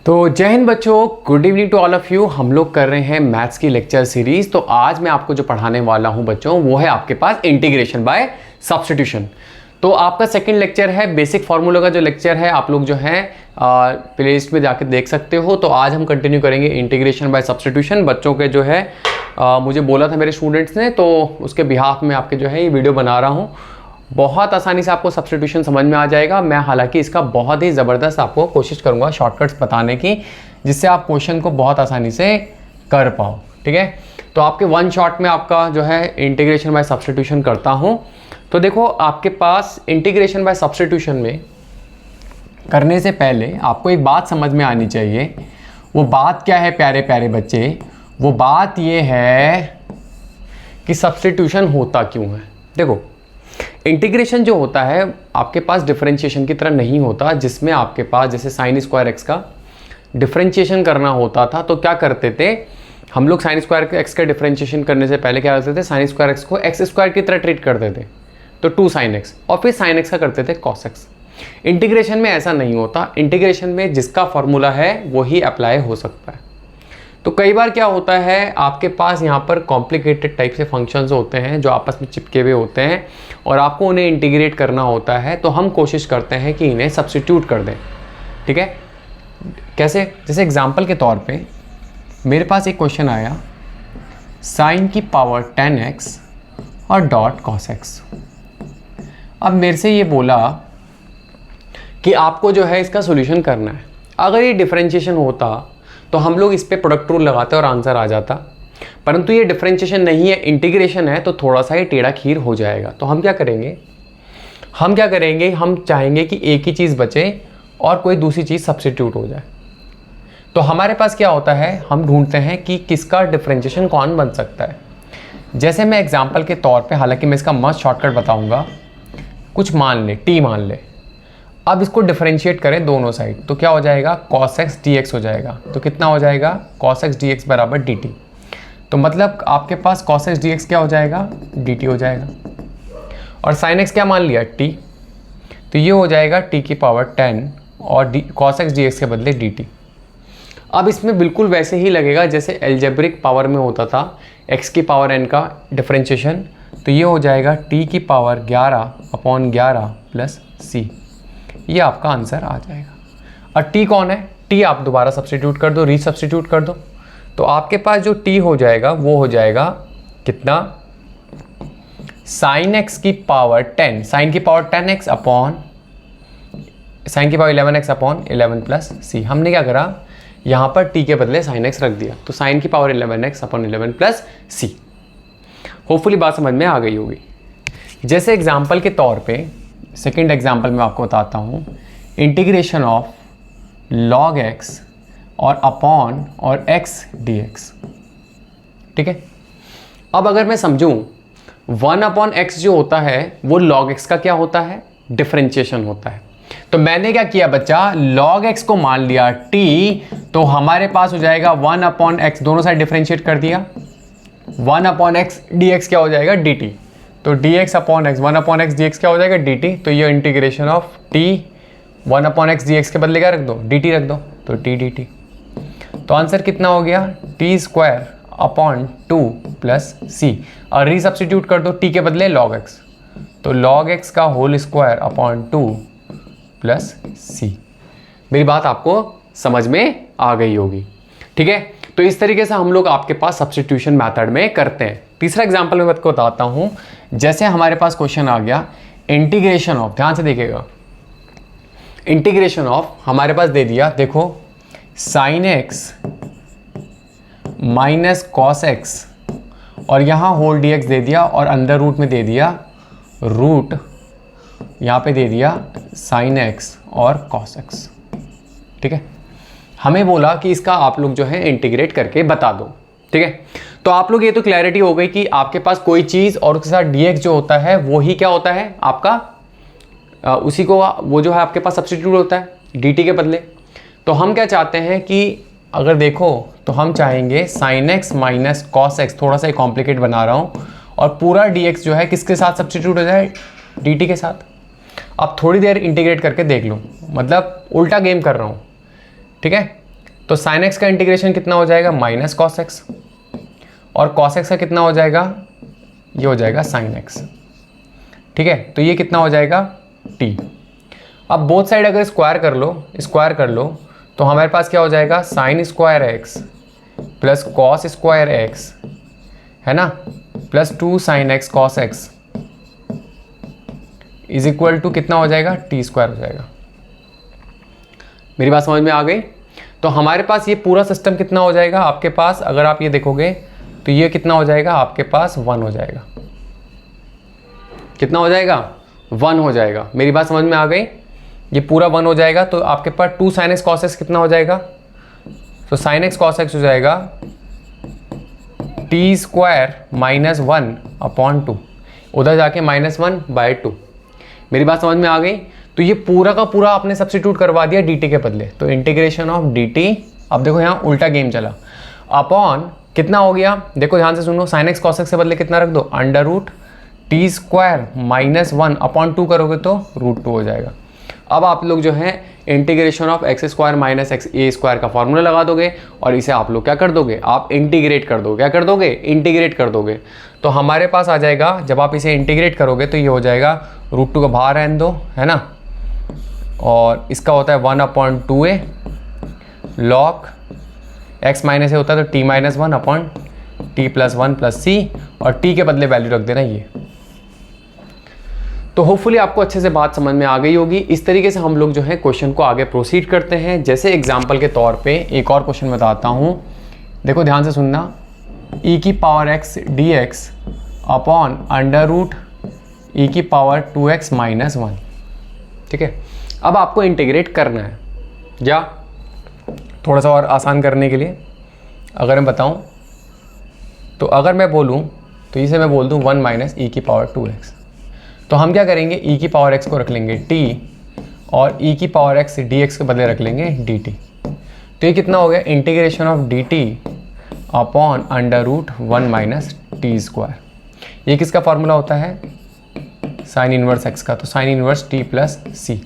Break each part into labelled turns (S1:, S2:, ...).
S1: तो जय हिंद बच्चों, good evening to all of you. हम लोग कर रहे हैं मैथ्स की लेक्चर सीरीज। तो आज मैं आपको जो पढ़ाने वाला हूं बच्चों, वो है आपके पास इंटीग्रेशन बाय सब्स्टिट्यूशन। तो आपका सेकंड लेक्चर है बेसिक फार्मूला का जो लेक्चर है, आप लोग जो है प्लेलिस्ट में जाकर देख सकते हो। तो आज हम कंटिन्यू करेंगे इंटीग्रेशन बाय सब्स्टिट्यूशन। बच्चों के जो है मुझे बोला था मेरे स्टूडेंट्स ने, तो उसके बिहाफ में आपके जो है ये वीडियो बना रहा हूँ। बहुत आसानी से आपको सब्स्टिट्यूशन समझ में आ जाएगा। मैं हालांकि इसका बहुत ही ज़बरदस्त आपको कोशिश करूँगा शॉर्टकट्स बताने की, जिससे आप क्वेश्चन को बहुत आसानी से कर पाओ। ठीक है, तो आपके वन शॉट में आपका जो है इंटीग्रेशन बाय सब्स्टिट्यूशन करता हूँ। तो देखो, आपके पास इंटीग्रेशन बाय सब्स्टिट्यूशन में करने से पहले आपको एक बात समझ में आनी चाहिए। वो बात क्या है प्यारे प्यारे बच्चे? वो बात ये है कि सब्स्टिट्यूशन होता क्यों है। देखो, इंटीग्रेशन जो होता है आपके पास डिफरेंशिएशन की तरह नहीं होता, जिसमें आपके पास जैसे साइन स्क्वायर एक्स का डिफरेंशिएशन करना होता था। तो क्या करते थे हम लोग? साइन स्क्वायर एक्स का डिफरेंशिएशन करने से पहले क्या करते थे? साइन स्क्वायर एक्स को एक्स स्क्वायर की तरह ट्रीट करते थे, तो 2 sin x, और फिर sin x का करते थे cos x। इंटीग्रेशन में ऐसा नहीं होता। इंटीग्रेशन में जिसका फॉर्मूला है वही अप्लाई हो सकता है। तो कई बार क्या होता है, आपके पास यहाँ पर कॉम्प्लिकेटेड टाइप से फंक्शंस होते हैं जो आपस में चिपके हुए होते हैं, और आपको उन्हें इंटीग्रेट करना होता है। तो हम कोशिश करते हैं कि इन्हें सब्स्टिट्यूट कर दें। ठीक है, कैसे? जैसे एग्जांपल के तौर पे मेरे पास एक क्वेश्चन आया, साइन की पावर 10x और डॉट cos x। अब मेरे से ये बोला कि आपको जो है इसका सॉल्यूशन करना है। अगर ये डिफरेंशिएशन होता तो हम लोग इस पे प्रोडक्ट रूल लगाते और आंसर आ जाता, परंतु ये डिफरेंशिएशन नहीं है, इंटीग्रेशन है, तो थोड़ा सा ये टेढ़ा खीर हो जाएगा। तो हम क्या करेंगे? हम चाहेंगे कि एक ही चीज़ बचे और कोई दूसरी चीज़ सब्स्टिट्यूट हो जाए। तो हमारे पास क्या होता है, हम ढूंढते हैं कि किसका डिफरेंशिएशन कौन बन सकता है। जैसे मैं एग्जाम्पल के तौर पर, हालांकि मैं इसका मस्त शॉर्टकट बताऊँगा, कुछ मान ले, टी मान ले। अब इसको डिफरेंशिएट करें दोनों साइड, तो क्या हो जाएगा? cos x dx हो जाएगा। तो कितना हो जाएगा? cos x dx बराबर dt। तो मतलब आपके पास cos x dx क्या हो जाएगा? dt हो जाएगा। और sin x क्या मान लिया? t। तो ये हो जाएगा t की पावर 10 और cos x dx के बदले dt। अब इसमें बिल्कुल वैसे ही लगेगा जैसे एल्जेब्रिक पावर में होता था x की पावर n का डिफरेंशिएशन। तो ये हो जाएगा t की पावर 11/11 प्लस c। ये आपका आंसर आ जाएगा। और t कौन है? t आप दोबारा सब्स्टिट्यूट कर दो, रीसब्स्टिट्यूट कर दो। तो आपके पास जो t हो जाएगा वो हो जाएगा कितना? sin x की पावर 10, sin की पावर 10x अपॉन sin की power 11x upon 11 plus c। हमने क्या करा? यहाँ पर t के बदले sin x रख दिया, तो sin की power 11x upon 11 plus c। Hopefully बात समझ में आ गई होगी। जैसे एग्जाम्पल के तौर पे सेकेंड एग्जाम्पल में आपको बताता हूँ, इंटीग्रेशन ऑफ log x और अपॉन और x dx। ठीक है, अब अगर मैं समझूं 1/x जो होता है वो log x का क्या होता है? डिफरेंशिएशन होता है। तो मैंने क्या किया बच्चा? log x को मान लिया t, तो हमारे पास हो जाएगा 1/x, दोनों साइड डिफरेंशिएट कर दिया। 1/x dx क्या हो जाएगा? dt। तो dx upon x, 1/x dx क्या हो जाएगा? dt। तो ये integration of t 1/x dx के बदले क्या रख दो? dt रख दो, तो t dt। तो आंसर कितना हो गया? t square upon 2 plus c। और रीसब्स्टिट्यूट कर दो t के बदले log x, तो log x का whole square upon 2 plus c। मेरी बात आपको समझ में आ गई होगी। ठीक है, तो इस तरीके से हम लोग आपके पास सब्स्टिट्यूशन मेथड में करते हैं। तीसरा एग्जांपल मैं आपको बताता हूं। जैसे हमारे पास क्वेश्चन आ गया इंटीग्रेशन ऑफ, ध्यान से देखिएगा, इंटीग्रेशन ऑफ हमारे पास दे दिया, देखो sin x minus cos x, और यहाँ होल dx दे दिया, और अंदर रूट में दे दिया रूट, यहाँ पे दे दिया sin x और cos x। ठीक है, हमें बोला कि इसका आप लोग जो है इंटीग्रेट करके बता दो। ठीक है, तो आप लोग ये तो क्लैरिटी हो गई कि आपके पास कोई चीज़ और उसके साथ dx जो होता है वो ही क्या होता है आपका, उसी को वो जो है आपके पास सब्स्टिट्यूट होता है dt के बदले। तो हम क्या चाहते हैं कि अगर देखो तो हम चाहेंगे sin x minus cos x, थोड़ा सा कॉम्प्लिकेट बना रहा हूँ, और पूरा dx जो है किसके साथ सब्स्टिट्यूट हो जाए? dt के साथ। अब थोड़ी देर इंटीग्रेट करके देख लो, मतलब उल्टा गेम कर रहा हूँ। ठीक है, तो साइन एक्स का इंटीग्रेशन कितना हो जाएगा, माइनस कॉस एक्स, और कॉस एक्स का कितना हो जाएगा, ये हो जाएगा साइन एक्स। ठीक है, तो ये कितना हो जाएगा, टी। अब बोथ साइड अगर स्क्वायर कर लो तो हमारे पास क्या हो जाएगा, sine square x plus cos square x, है ना, plus 2 sine x cos x is equal to कितना हो जाएगा, टी स्क्वायर हो जाएगा। मेरी बात समझ में आ गई? तो हमारे पास ये पूरा सिस्टम कितना हो जाएगा आपके पास, अगर आप ये देखोगे तो ये कितना हो जाएगा आपके पास, 1 हो जाएगा। कितना हो जाएगा, 1 हो जाएगा। मेरी बात समझ में आ गई? ये पूरा 1 हो जाएगा। तो आपके पास 2 साइन एक्स कॉस एक्स कितना हो जाएगा, तो साइन एक्स कॉस एक्स हो जाएगा टी स्क्वायर माइनस 1 अपॉन 2, उधर जाके -1/2। मेरी बात समझ में आ गई? तो ये पूरा का पूरा आपने सब्स्टिट्यूट करवा दिया dt के बदले, तो इंटीग्रेशन ऑफ dt, अब देखो यहाँ उल्टा गेम चला, अपॉन कितना हो गया, देखो ध्यान से सुनो, साइन एक्स कॉस एक्स के बदले कितना रख दो, under root t square -1 upon 2 करोगे तो √2 हो जाएगा। अब आप लोग जो है integration of x square minus x A square का फॉर्मूला लगा दोगे और इसे आप लोग क्या कर दोगे, आप इंटीग्रेट कर दोगे। क्या कर दोगे, इंटीग्रेट कर दोगे। तो हमारे पास आ जाएगा, जब आप इसे इंटीग्रेट करोगे तो ये हो जाएगा √2 का बाहर रहने दो, है ना, और इसका होता है 1/2a लॉग x माइनस ए होता है तो t-1 upon t+1 plus c, और t के बदले वैल्यू रख देना ये। तो होपफुली आपको अच्छे से बात समझ में आ गई होगी। इस तरीके से हम लोग जो है क्वेश्चन को आगे प्रोसीड करते हैं। जैसे एग्जांपल के तौर पे एक और क्वेश्चन बताता हूँ, देखो ध्यान से सुनना, e⁻x dx upon under root e⁻2x minus 1। ठीक है, अब आपको इंटीग्रेट करना है, या थोड़ा सा और आसान करने के लिए अगर मैं बताऊँ तो अगर मैं बोलूँ तो इसे मैं बोल दूँ 1 माइनस e⁻2x, तो हम क्या करेंगे, e⁻x को रख लेंगे t और e⁻x dx के बदले रख लेंगे dt। तो ये कितना हो गया, integration of dt upon under root 1 minus t square. ये किसका फॉर्मूला होता है, साइन इनवर्स x का, तो साइन इनवर्स t प्लस सी,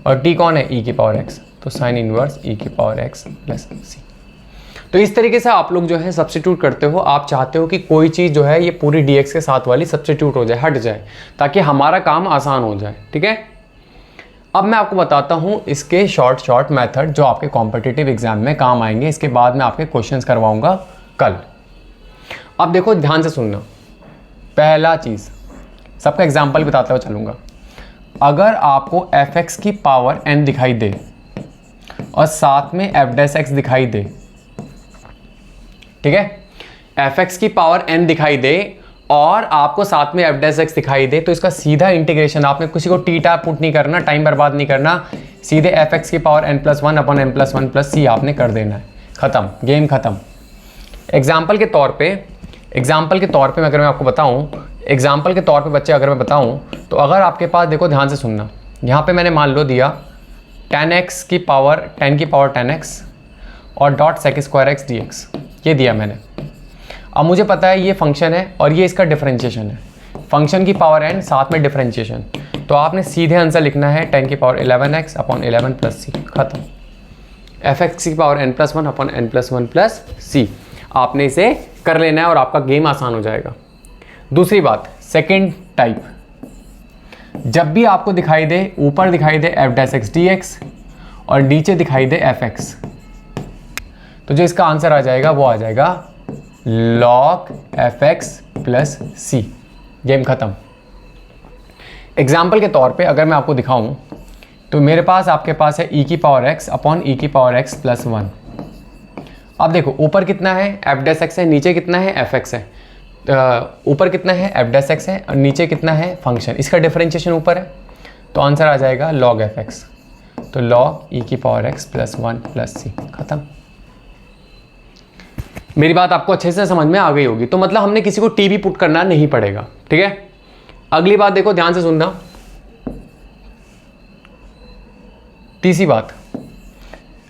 S1: और t कौन है, e⁻x, तो साइन इनवर्स e⁻x प्लस सी। तो इस तरीके से आप लोग जो है सब्स्टिट्यूट करते हो। आप चाहते हो कि कोई चीज़ जो है ये पूरी dx के साथ वाली सब्स्टिट्यूट हो जाए, हट जाए, ताकि हमारा काम आसान हो जाए। ठीक है, अब मैं आपको बताता हूँ इसके शॉर्ट मेथड जो आपके कॉम्पिटिटिव एग्जाम में काम आएंगे। इसके बाद मैं आपके क्वेश्चंस करवाऊंगा कल। अब देखो ध्यान से सुनना, पहला चीज़ सबका एग्जाम्पल बताते हुए चलूँगा। अगर आपको f(x) की पावर n दिखाई दे और साथ में f' दिखाई दे, ठीक है, f(x) की पावर n दिखाई दे और आपको साथ में f' दिखाई दे, तो इसका सीधा इंटीग्रेशन, आपने किसी को टीटा पुट नहीं करना, टाइम बर्बाद नहीं करना, सीधे f(x) की power n+1 upon n+1 plus c आपने कर देना है, ख़त्म, गेम ख़त्म। एग्जाम्पल के तौर पे अगर मैं आपको बताऊं, एग्जाम्पल के तौर पे बच्चे अगर मैं बताऊं, तो अगर आपके पास, देखो ध्यान से सुनना, यहाँ पे मैंने मान लो दिया 10 की पावर 10x और डॉट sec² dx, ये दिया मैंने। अब मुझे पता है ये फंक्शन है और ये इसका डिफरेंशिएशन है, फंक्शन की पावर n साथ में डिफरेंशिएशन, तो आपने सीधे आंसर लिखना है 10 की पावर 11x अपॉन 11 प्लस सी, खत्म। f(x) की power n+1 upon n+1 plus सी, आपने इसे कर लेना है और आपका गेम आसान हो जाएगा। दूसरी बात, सेकेंड टाइप, जब भी आपको दिखाई दे, ऊपर दिखाई दे f' dx और नीचे दिखाई दे fx, तो जो इसका आंसर आ जाएगा वो आ जाएगा log fx प्लस सी, गेम खत्म। एग्जाम्पल के तौर पे अगर मैं आपको दिखाऊं, तो मेरे पास आपके पास है e⁻x अपॉन e⁻x प्लस 1। अब देखो ऊपर कितना है, f' है, नीचे कितना है, fx है, ऊपर कितना है, f' है, और नीचे कितना है, फंक्शन, इसका डिफरेंशिएशन ऊपर है, तो आंसर आ जाएगा log fx, तो log e⁻x प्लस 1 प्लस सी, खत्म। मेरी बात आपको अच्छे से समझ में आ गई होगी। तो मतलब हमने किसी को टी भी पुट करना नहीं पड़ेगा। ठीक है, अगली बात देखो, ध्यान से सुनना, तीसरी बात,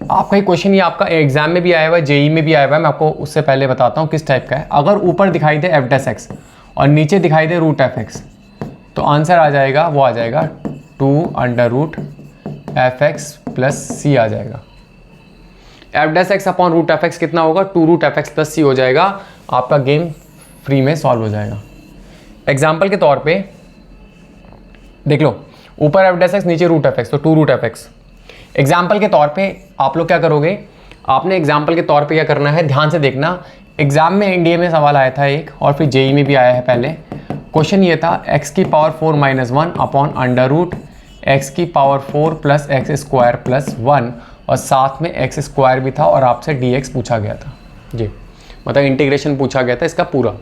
S1: आपका ही क्वेश्चन ये आपका एग्जाम में भी आया हुआ है, जेई में भी आया हुआ है, मैं आपको उससे पहले बताता हूँ किस टाइप का है। अगर ऊपर दिखाई दे f' और नीचे दिखाई दे रूट fx, तो आंसर आ जाएगा, वो आ जाएगा 2 under root fx plus c आ जाएगा। F dash x upon root f x कितना होगा, 2 root f x plus c हो जाएगा। आपका गेम फ्री में सॉल्व हो जाएगा। एग्जाम्पल के तौर पे देख लो, ऊपर एफ डैश एक्स नीचे रूट एफ एक्स, तो 2 रूट एफ एक्स। एग्जाम्पल के तौर पे आप लोग क्या करोगे, आपने एग्जाम्पल के तौर पे क्या करना है, ध्यान से देखना। एग्जाम में एनडीए में सवाल आया था एक, और फिर जेई में भी आया है। पहले क्वेश्चन ये था एक्स की power 4 minus 1 upon under root x की power 4 plus x square plus 1, और साथ में एक्स स्क्वायर भी था, और आपसे डी एक्स पूछा गया था जी, मतलब इंटीग्रेशन पूछा गया था इसका पूरा।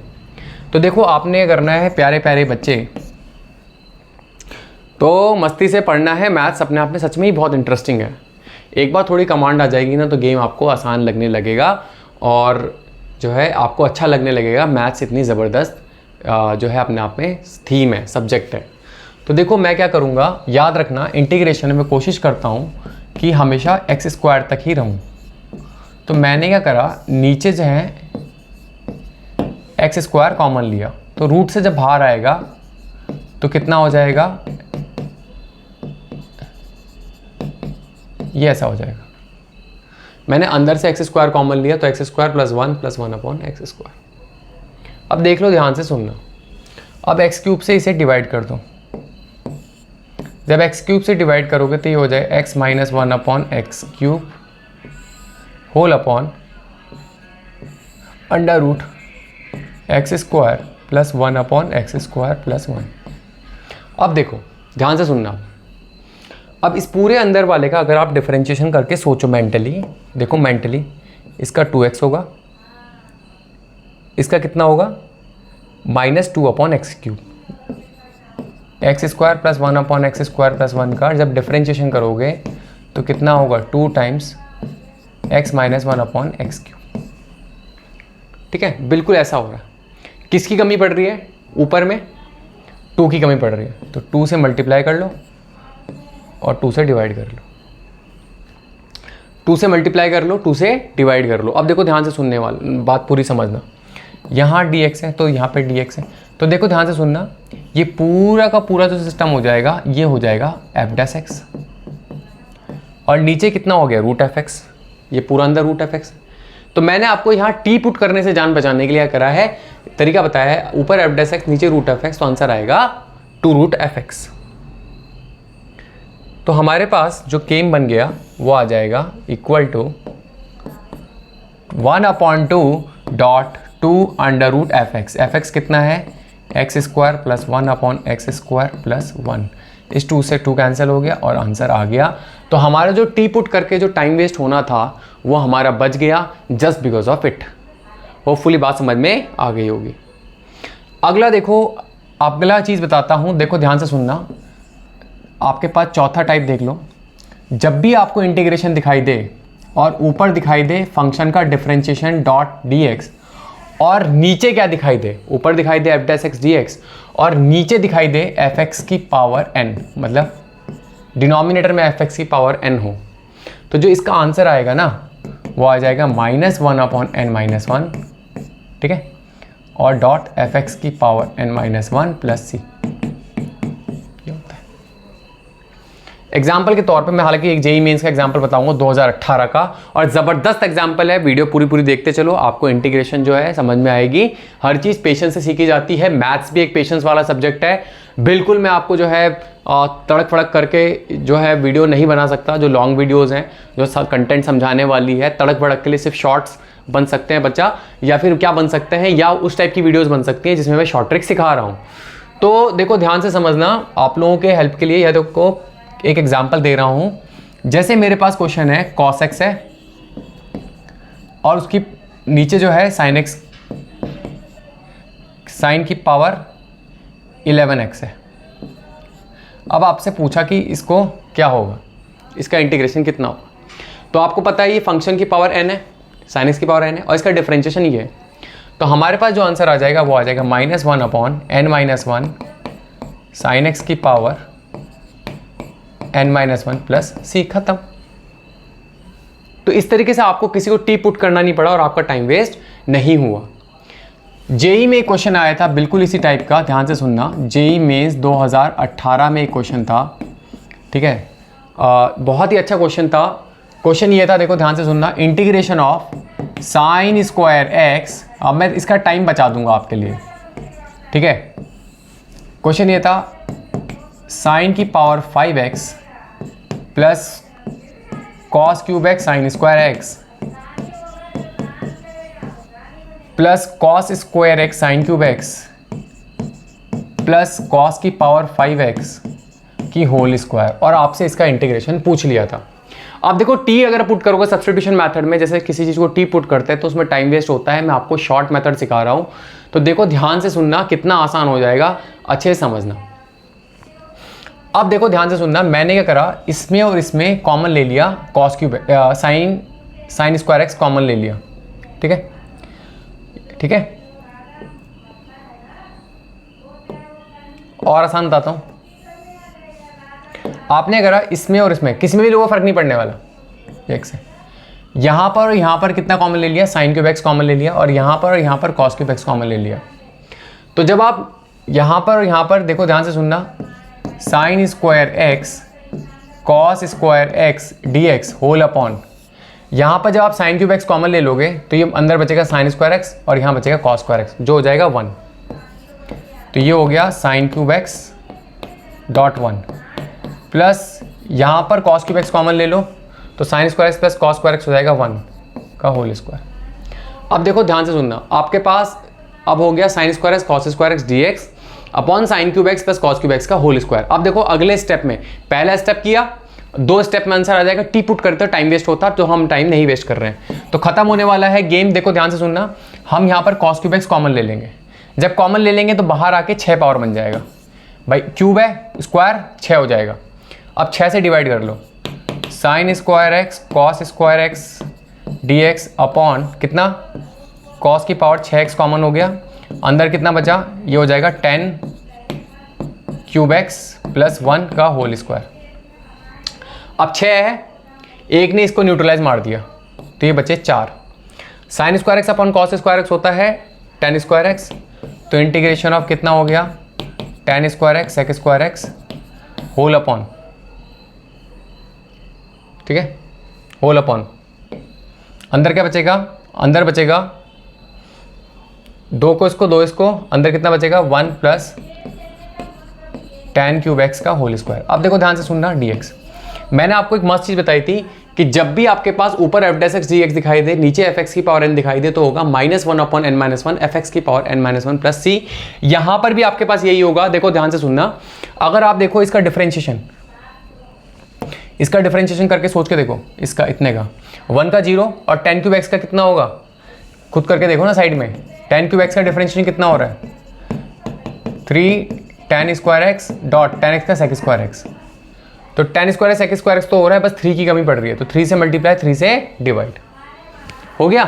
S1: तो देखो आपने करना है प्यारे प्यारे बच्चे, तो मस्ती से पढ़ना है। मैथ्स अपने आप में सच में ही बहुत इंटरेस्टिंग है। एक बार थोड़ी कमांड आ जाएगी ना, तो गेम आपको आसान लगने लगेगा, और जो है आपको अच्छा लगने लगेगा। मैथ्स इतनी ज़बरदस्त जो है अपने आप में थीम है, सब्जेक्ट है। तो देखो मैं क्या करूँगा, याद रखना इंटीग्रेशन में कोशिश करता हूँ कि हमेशा एक्स स्क्वायर तक ही रहूँ। तो मैंने क्या करा, नीचे जो है एक्स स्क्वायर कॉमन लिया, तो रूट से जब बाहर आएगा तो कितना हो जाएगा, ये ऐसा हो जाएगा। मैंने अंदर से एक्स स्क्वायर कॉमन लिया, तो x square plus 1 upon x square. अब देख लो, ध्यान से सुनना। अब एक्स क्यूब से इसे डिवाइड कर दो। जब एक्स क्यूब से डिवाइड करोगे तो ये हो जाए x minus 1 upon x cube whole upon under root x square plus 1 upon x square plus 1। अब देखो ध्यान से सुनना। अब इस पूरे अंदर वाले का अगर आप डिफरेंशिएशन करके सोचो मेंटली, देखो मेंटली इसका 2x होगा, इसका कितना होगा -2 upon x cube, x square plus 1 upon x square plus 1 का जब डिफरेंशिएशन करोगे तो कितना होगा 2 times x minus 1 upon x cube. ठीक है, बिल्कुल ऐसा हो रहा है। किसकी कमी पड़ रही है, ऊपर में 2 की कमी पड़ रही है, तो 2 से मल्टीप्लाई कर लो और 2 से डिवाइड कर लो, 2 से मल्टीप्लाई कर लो, 2 से डिवाइड कर लो। अब देखो ध्यान से सुनने वाला, बात पूरी समझना। यहाँ dx है तो यहाँ पे dx है, तो देखो ध्यान से सुनना, ये पूरा का पूरा जो सिस्टम हो जाएगा ये हो जाएगा एफ डैश एक्स, और नीचे कितना हो गया रूट एफ एक्स, ये पूरा अंदर रूट एफ एक्स। तो मैंने आपको यहाँ टी पुट करने से जान बचाने के लिए करा है, तरीका बताया है, ऊपर एफ डैश एक्स नीचे रूट एफ एक्स, तो आंसर आएगा 2 रूट एफ एक्स। तो हमारे पास जो केम बन गया वो आ जाएगा equal to 1/2 dot 2 under root f x. F x कितना है, x square plus 1 upon x square plus 1। इस 2 से 2 कैंसिल हो गया और आंसर आ गया। तो हमारा जो टी पुट करके जो टाइम वेस्ट होना था वो हमारा बच गया just because of it. Hopefully बात समझ में आ गई होगी। अगला देखो, अगला चीज़ बताता हूँ, देखो ध्यान से सुनना। आपके पास चौथा टाइप देख लो। जब भी आपको इंटीग्रेशन दिखाई दे और ऊपर दिखाई दे फंक्शन का डिफरेंशिएशन डॉट dx, और नीचे क्या दिखाई दे, ऊपर दिखाई दे एफ डैश एक्स dx और नीचे दिखाई दे एफ एक्स की पावर n, मतलब डिनोमिनेटर में एफ एक्स की पावर n हो, तो जो इसका आंसर आएगा ना वो आ जाएगा -1 अपॉन n माइनस 1, ठीक है, और डॉट एफ एक्स की पावर n माइनस 1 प्लस सी। एग्जाम्पल के तौर पे मैं हालांकि एक जेई मेंस का एग्जाम्पल बताऊंगा 2018 का, और ज़बरदस्त एग्जाम्पल है। वीडियो पूरी देखते चलो, आपको इंटीग्रेशन जो है समझ में आएगी। हर चीज़ पेशेंस से सीखी जाती है। मैथ्स भी एक पेशेंस वाला सब्जेक्ट है। बिल्कुल मैं आपको जो है तड़क फड़क करके जो है वीडियो नहीं बना सकता। जो लॉन्ग वीडियोज़ हैं, जो कंटेंट समझाने वाली है, तड़क फड़क के लिए सिर्फ शॉर्ट्स बन सकते हैं बच्चा, या फिर क्या बन सकते हैं, या उस टाइप की वीडियोज़ बन सकती हैं जिसमें मैं शॉर्ट ट्रिक सिखा रहा हूँ। तो देखो ध्यान से समझना, आप लोगों के हेल्प के लिए या देखो एक एग्जाम्पल दे रहा हूं। जैसे मेरे पास क्वेश्चन है cos x है और उसकी नीचे जो है sin x, sin की पावर 11x है। अब आपसे पूछा कि इसको क्या होगा, इसका इंटीग्रेशन कितना होगा। तो आपको पता है ये फंक्शन की पावर n है, sin x की पावर n है, और इसका डिफरेंशिएशन ये है। तो हमारे पास जो आंसर आ जाएगा वो आ जाएगा -1 upon n minus 1 sin x की पावर n माइनस 1 प्लस सी, खत्म। तो इस तरीके से आपको किसी को टी पुट करना नहीं पड़ा और आपका टाइम वेस्ट नहीं हुआ। जेई में एक क्वेश्चन आया था बिल्कुल इसी टाइप का, ध्यान से सुनना। जेई मेंस 2018 में एक क्वेश्चन था, ठीक है, बहुत ही अच्छा क्वेश्चन था। क्वेश्चन ये था, देखो ध्यान से सुनना, integration of sine square x, अब मैं इसका टाइम बचा दूंगा आपके लिए, ठीक है। क्वेश्चन ये था साइन की power 5x plus cos cube x sign square x plus cos square x sine cube x plus cos की पावर 5x की होल स्क्वायर, और आपसे इसका इंटीग्रेशन पूछ लिया था। अब देखो t अगर पुट करोगे सब्स्टिट्यूशन मेथड में, जैसे किसी चीज़ को t पुट करते हैं तो उसमें टाइम वेस्ट होता है। मैं आपको शॉर्ट मेथड सिखा रहा हूँ, तो देखो ध्यान से सुनना, कितना आसान हो जाएगा, अच्छे से समझना। अब देखो ध्यान से सुनना, मैंने क्या करा, इसमें और इसमें कॉमन ले लिया, cos cube sign square x common ले लिया, ठीक है, ठीक है। और आसान बताता हूँ, आपने करा इसमें और इसमें, किसी में भी लोगों को फर्क नहीं पड़ने वाला, एक से यहाँ पर और यहाँ पर कितना कॉमन ले लिया, साइन क्यूब एक्स कॉमन ले लिया, और यहाँ पर और यहाँ पर कॉस क्यूब एक्स कॉमन ले लिया। तो जब आप यहाँ पर और यहाँ पर देखो ध्यान से सुनना, sine square x cos square x d x whole upon, यहाँ पर जब आप साइन क्यूब एक्स कॉमन ले लोगे तो ये अंदर बचेगा साइन स्क्वायर एक्स और यहाँ बचेगा कॉस स्क्वायर एक्स, जो हो जाएगा 1। तो ये हो गया sine cube x dot 1 plus यहाँ पर कॉस क्यूब एक्स कॉमन ले लो तो sign square x plus cos square x हो जाएगा 1 का होल स्क्वायर। अब देखो ध्यान से सुनना, आपके पास अब हो गया sign square x cos square x d x upon sine cube x plus cos cube x का होल स्क्वायर। अब देखो अगले स्टेप में, पहला स्टेप किया, 2 स्टेप में आंसर आ जाएगा, टी पुट करते हो टाइम वेस्ट होता, तो हम टाइम नहीं वेस्ट कर रहे हैं, तो खत्म होने वाला है गेम। देखो ध्यान से सुनना, हम यहाँ पर कॉस क्यूब एक्स कॉमन ले लेंगे, जब कॉमन ले लेंगे तो बाहर आके 6 पावर बन जाएगा, भाई क्यूब है स्क्वायर 6 हो जाएगा। अब 6 से डिवाइड कर लो, sine square x cos square x d x upon कितना, कॉस की पावर 6x कॉमन हो गया, अंदर कितना बचा, ये हो जाएगा 10 क्यूब एक्स प्लस 1 का होल स्क्वायर। अब 6 है, एक ने इसको न्यूट्रलाइज मार दिया तो ये बचे 4। Sine square x upon cos square x होता है 10 स्क्वायर एक्स, तो इंटीग्रेशन ऑफ कितना हो गया, 10 square x sec square x whole upon, ठीक है, होल अपॉन, अंदर क्या बचेगा, अंदर बचेगा 2 को इसको 2 इसको, अंदर कितना बचेगा 1 प्लस 10 क्यूब एक्स का होल स्क्वायर। अब देखो ध्यान से सुनना, डी एक्स, मैंने आपको एक मस्त चीज़ बताई थी कि जब भी आपके पास ऊपर f dash x d x दिखाई दे, नीचे एफ एक्स की पावर एन दिखाई दे, तो होगा -1 अपॉन एन माइनस 1 एफ एक्स की power n minus 1 plus c. यहाँ पर भी आपके पास यही होगा। देखो ध्यान से सुनना, अगर आप देखो इसका डिफरेंशिएशन, इसका डिफरेंशिएशन करके सोच के देखो, इसका इतने का 1 का 0 और 10 क्यूब एक्स का कितना होगा, खुद करके देखो ना साइड में, 10 क्यूब एक्स का डिफरेंशिएशन कितना हो रहा है, 3 10 स्क्वायर एक्स डॉट 10x का सेक स्क्वायर एक्स, तो 10 स्क्वायर सेक स्क्वायर एक्स तो हो रहा है, बस 3 की कमी पड़ रही है, तो 3 से मल्टीप्लाई 3 से डिवाइड हो गया।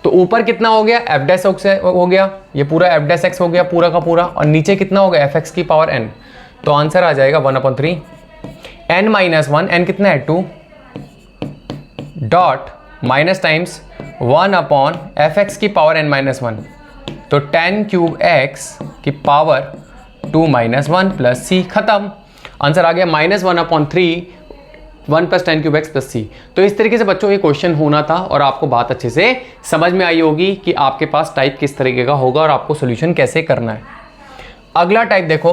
S1: तो ऊपर कितना हो गया, एफ डैश एक्स हो गया, ये पूरा एफ डैश एक्स हो गया पूरा का पूरा, और नीचे कितना हो गया एफ एक्स की पावर एन, तो आंसर आ जाएगा 1/3 एन माइनस 1, एन कितना है 2 dot minus times 1 upon F x की पावर एन माइनस 1, तो 10 क्यूब एक्स की पावर 2 माइनस 1 प्लस सी, खत्म, आंसर आ गया -1/3 1 प्लस 10 क्यूब एक्स प्लस सी। तो इस तरीके से बच्चों ये क्वेश्चन होना था और आपको बात अच्छे से समझ में आई होगी कि आपके पास टाइप किस तरीके का होगा और आपको सोल्यूशन कैसे करना है। अगला टाइप देखो,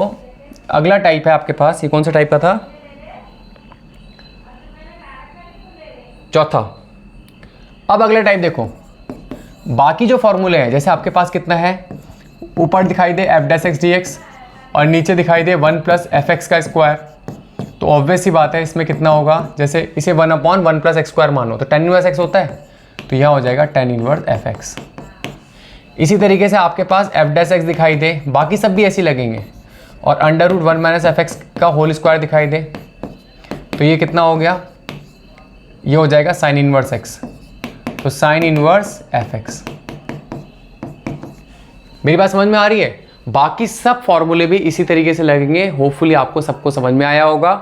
S1: अगला टाइप है आपके पास, ये कौन सा टाइप का था, चौथा। अब अगला टाइप देखो, बाकी जो फॉर्मूले हैं, जैसे आपके पास कितना है, ऊपर दिखाई दे f dash x d x और नीचे दिखाई दे 1 प्लस एफ एक्स का स्क्वायर, तो ऑब्वियस सी बात है इसमें कितना होगा, जैसे इसे 1/1 प्लस एक्स स्क्वायर मानो तो 10 इनवर्स एक्स होता है, तो यह हो जाएगा 10 इनवर्स एफ एक्स। इसी तरीके से आपके पास एफ डैश एक्स दिखाई दे, बाकी सब भी ऐसे लगेंगे, और √1 माइनस एफ एक्स का होल स्क्वायर दिखाई दे, तो ये कितना हो गया, ये हो जाएगा साइन इनवर्स एक्स, तो साइन इनवर्स एफ एक्स। मेरी बात समझ में आ रही है। बाकी सब फॉर्मूले भी इसी तरीके से लगेंगे। होपफुली आपको सबको समझ में आया होगा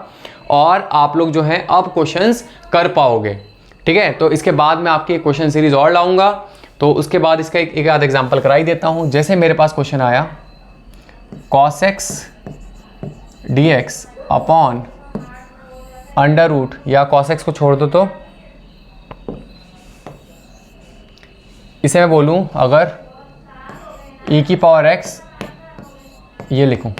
S1: और आप लोग जो हैं अब क्वेश्चंस कर पाओगे, ठीक है। तो इसके बाद मैं आपकी एक क्वेश्चन सीरीज और लाऊंगा, तो उसके बाद इसका एक आध एग्जांपल करा ही देता हूं। जैसे मेरे पास क्वेश्चन आया cos x dx upon under root, या cos x को छोड़ दो तो इसे मैं बोलूँ अगर e की पावर x ये लिखूँ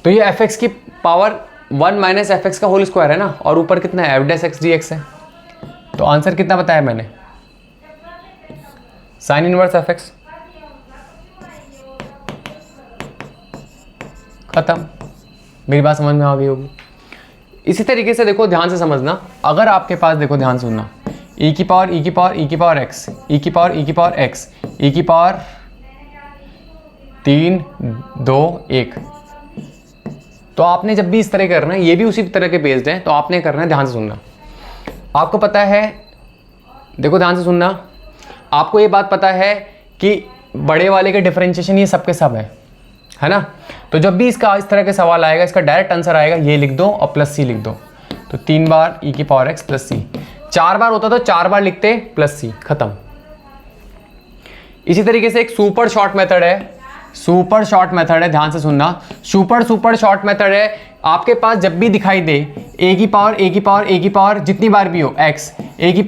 S1: तो ये f की पावर 1 माइनस एफ एक्स का होल स्क्वायर है ना, और ऊपर कितना है F dash x d x है। तो आंसर कितना बताया मैंने, साइन इनवर्स एफ एक्स। खत्म, मेरी बात समझ में आ गई होगी। इसी तरीके से देखो, ध्यान से समझना, अगर आपके पास देखो ध्यान सुनना, e की पावर e की पावर e की पावर x, e की पावर e की पावर x, e की पावर 3 2 1, तो आपने जब भी इस तरह करना है, ये भी उसी तरह के बेस्ड हैं, तो आपने करना है, ध्यान से सुनना। आपको पता है, देखो ध्यान से सुनना, आपको ये बात पता है कि बड़े वाले के डिफरेंशिएशन ये सबके सब है ना। तो जब भी इसका इस तरह के सवाल आएगा, इसका डायरेक्ट आंसर आएगा ये लिख दो और प्लस सी लिख दो। तो 3 बार e की पावर x प्लस सी, 4 बार होता तो 4 बार लिखते प्लस सी, खत्म। इसी तरीके से एक सुपर शॉर्ट मेथड है, सुपर शॉर्ट मेथड है, ध्यान से सुनना। सुपर शॉर्ट मेथड है, आपके पास जब भी दिखाई दे a की पावर जितनी बार भी हो x, a की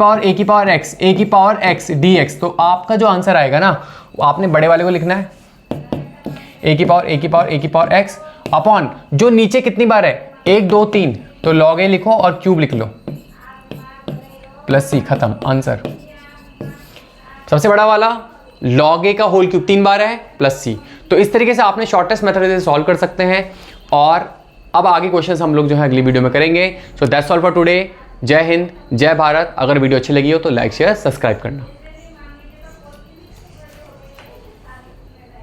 S1: पावर x dx, तो आपका जो आंसर आएगा ना, आपने बड़े वाले को लिखना है a की पावर x अपॉन जो नीचे कितनी बार है 1 2 3, तो log a लिखो और क्यूब लिख लो प्लस सी, खत्म आंसर। सबसे बड़ा वाला log a का होल क्यूब 3 बार है प्लस सी। तो इस तरीके से आपने शॉर्टेस्ट मेथड से सॉल्व कर सकते हैं। और अब आगे क्वेश्चंस हम लोग जो है अगली वीडियो में करेंगे। So that's all for today. जय हिंद, जय भारत। अगर वीडियो अच्छी लगी हो तो लाइक शेयर सब्सक्राइब करना।